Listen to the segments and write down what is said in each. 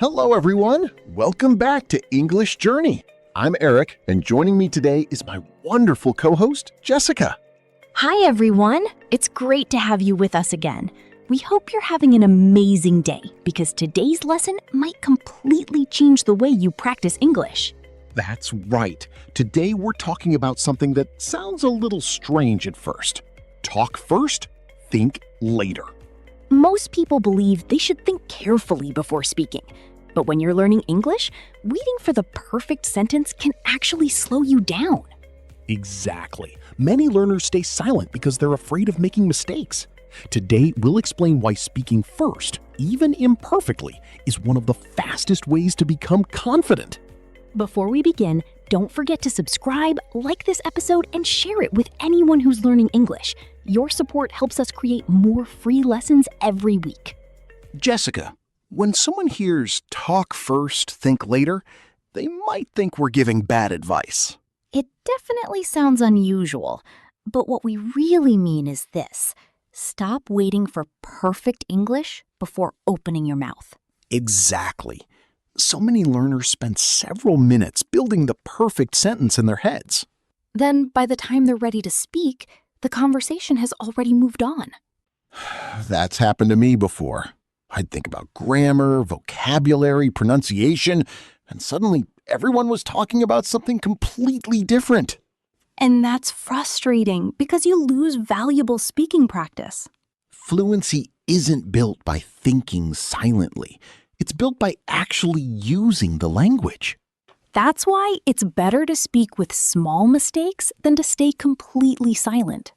Hello, everyone. Welcome back to English Journey. I'm Eric, and joining me today is my wonderful co-host, Jessica. Hi, everyone. It's great to have you with us again. We hope you're having an amazing day because today's lesson might completely change the way you practice English. That's right. Today we're talking about something that sounds a little strange at first. Talk first, think later. Most people believe they should think carefully before speaking. But when you're learning English, waiting for the perfect sentence can actually slow you down. Exactly. Many learners stay silent because they're afraid of making mistakes. Today, we'll explain why speaking first, even imperfectly, is one of the fastest ways to become confident. Before we begin, don't forget to subscribe, like this episode, and share it with anyone who's learning English. Your support helps us create more free lessons every week. Jessica, when someone hears talk first, think later, they might think we're giving bad advice. It definitely sounds unusual, but what we really mean is this. Stop waiting for perfect English before opening your mouth. Exactly. So many learners spend several minutes building the perfect sentence in their heads. Then, by the time they're ready to speak, the conversation has already moved on. That's happened to me before. I'd think about grammar, vocabulary, pronunciation, and suddenly everyone was talking about something completely different. And that's frustrating because you lose valuable speaking practice. Fluency isn't built by thinking silently. It's built by actually using the language. That's why it's better to speak with small mistakes than to stay completely silent.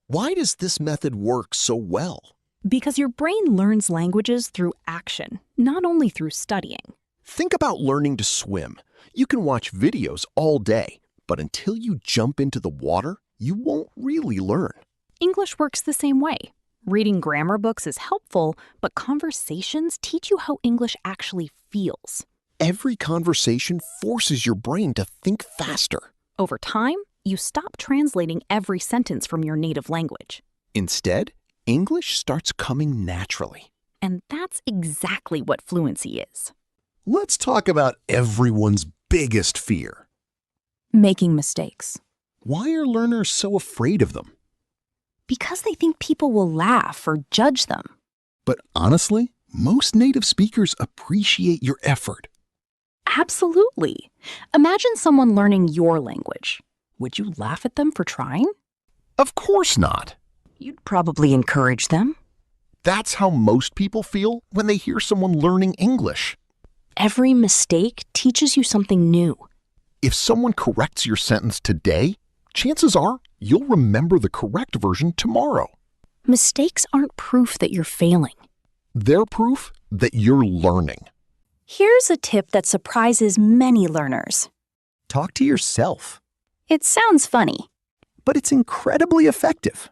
Why does this method work so well? Because your brain learns languages through action, not only through studying. Think about learning to swim. You can watch videos all day, but until you jump into the water, you won't really learn. English works the same way. Reading grammar books is helpful, but conversations teach you how English actually feels. Every conversation forces your brain to think faster. Over time, you stop translating every sentence from your native language. Instead, English starts coming naturally. And that's exactly what fluency is. Let's talk about everyone's biggest fear. Making mistakes. Why are learners so afraid of them? Because they think people will laugh or judge them. But honestly, most native speakers appreciate your effort. Absolutely. Imagine someone learning your language. Would you laugh at them for trying? Of course not. You'd probably encourage them. That's how most people feel when they hear someone learning English. Every mistake teaches you something new. If someone corrects your sentence today, chances are you'll remember the correct version tomorrow. Mistakes aren't proof that you're failing. They're proof that you're learning. Here's a tip that surprises many learners. Talk to yourself. It sounds funny. But it's incredibly effective.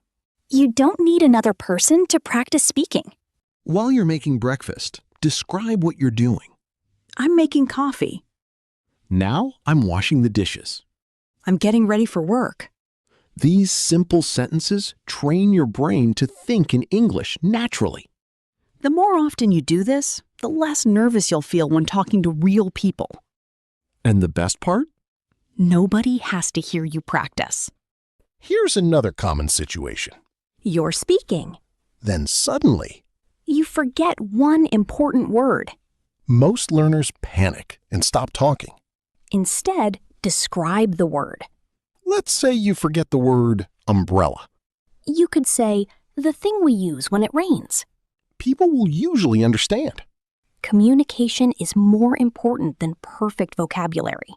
You don't need another person to practice speaking. While you're making breakfast, describe what you're doing. I'm making coffee. Now I'm washing the dishes. I'm getting ready for work. These simple sentences train your brain to think in English naturally. The more often you do this, the less nervous you'll feel when talking to real people. And the best part? Nobody has to hear you practice. Here's another common situation. You're speaking. Then suddenly, You forget one important word. most learners panic and stop talking. Instead, describe the word. Let's say you forget the word umbrella. You could say, the thing we use when it rains. People will usually understand. Communication is more important than perfect vocabulary.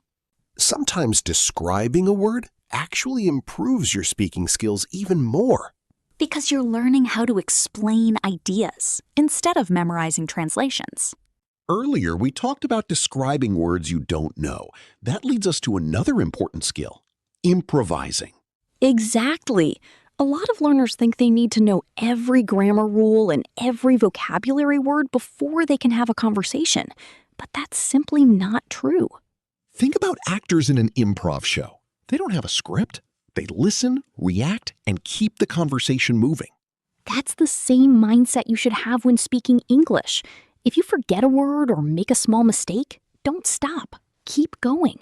Sometimes describing a word actually improves your speaking skills even more. Because you're learning how to explain ideas instead of memorizing translations. Earlier, we talked about describing words you don't know. That leads us to another important skill, improvising. Exactly. A lot of learners think they need to know every grammar rule and every vocabulary word before they can have a conversation. But that's simply not true. Think about actors in an improv show. They don't have a script. They listen, react, and keep the conversation moving. That's the same mindset you should have when speaking English. If you forget a word or make a small mistake, don't stop. Keep going.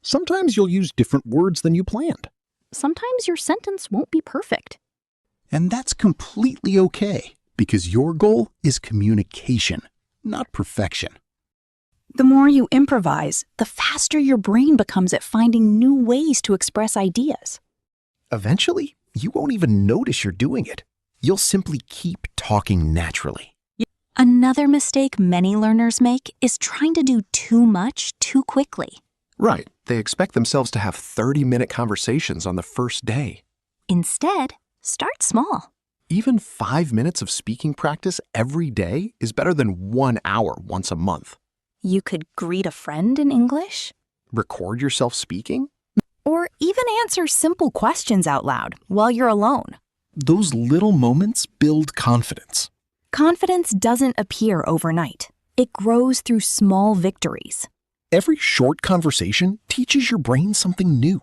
Sometimes you'll use different words than you planned. Sometimes your sentence won't be perfect. And that's completely okay, because your goal is communication, not perfection. The more you improvise, the faster your brain becomes at finding new ways to express ideas. Eventually, you won't even notice you're doing it. You'll simply keep talking naturally. Another mistake many learners make is trying to do too much too quickly. Right. They expect themselves to have 30-minute conversations on the first day. Instead, start small. Even 5 minutes of speaking practice every day is better than 1 hour once a month. You could greet a friend in English, Record yourself speaking? or even answer simple questions out loud while you're alone. Those little moments build confidence. Confidence doesn't appear overnight. It grows through small victories. Every short conversation teaches your brain something new.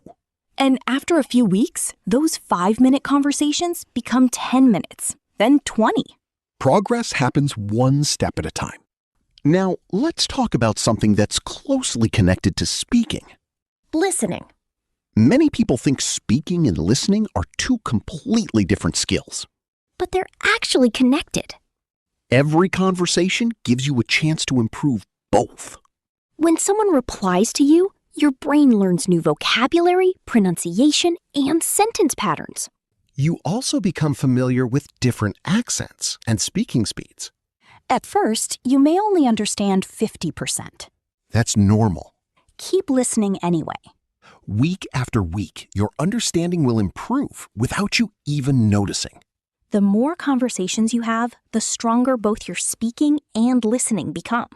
And after a few weeks, those 5-minute conversations become 10 minutes, then 20. Progress happens one step at a time. Now, let's talk about something that's closely connected to speaking. Listening. Many people think speaking and listening are two completely different skills. But they're actually connected. Every conversation gives you a chance to improve both. When someone replies to you, your brain learns new vocabulary, pronunciation, and sentence patterns. You also become familiar with different accents and speaking speeds. At first, you may only understand 50%. That's normal. Keep listening anyway. Week after week, your understanding will improve without you even noticing. The more conversations you have, the stronger both your speaking and listening become.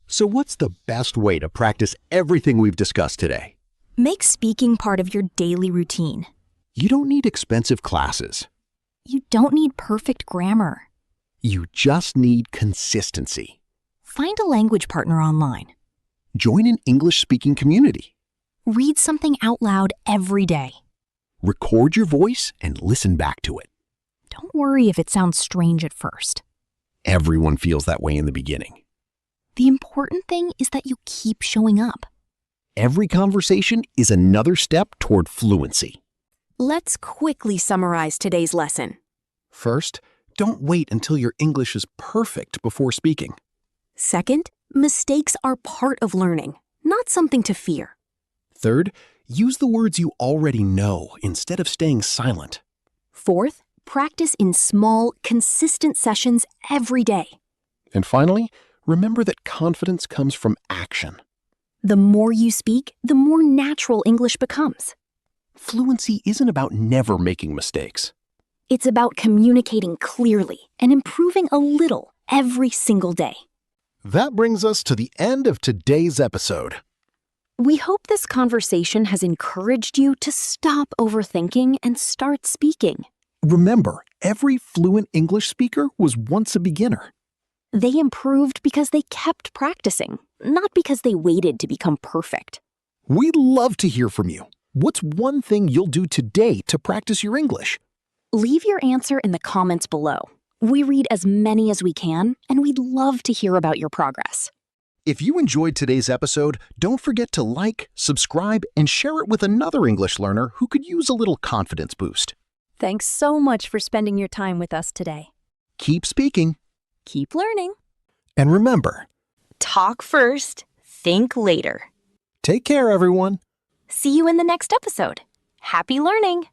So what's the best way to practice everything we've discussed today? Make speaking part of your daily routine. You don't need expensive classes. You don't need perfect grammar. You just need consistency. Find a language partner online. Join an English-speaking community. Read something out loud every day. Record your voice and listen back to it. Don't worry if it sounds strange at first. Everyone feels that way in the beginning. The important thing is that you keep showing up. Every conversation is another step toward fluency. Let's quickly summarize today's lesson. First, don't wait until your English is perfect before speaking. Second, mistakes are part of learning, not something to fear. Third, use the words you already know instead of staying silent. Fourth, practice in small, consistent sessions every day. And finally, remember that confidence comes from action. The more you speak, the more natural English becomes. Fluency isn't about never making mistakes. It's about communicating clearly and improving a little every single day. That brings us to the end of today's episode. We hope this conversation has encouraged you to stop overthinking and start speaking. Remember, every fluent English speaker was once a beginner. They improved because they kept practicing, not because they waited to become perfect. We'd love to hear from you. What's one thing you'll do today to practice your English? Leave your answer in the comments below. We read as many as we can, and we'd love to hear about your progress. If you enjoyed today's episode, don't forget to like, subscribe, and share it with another English learner who could use a little confidence boost. Thanks so much for spending your time with us today. Keep speaking. Keep learning. And remember, Talk first, think later. take care, everyone. See you in the next episode. Happy learning!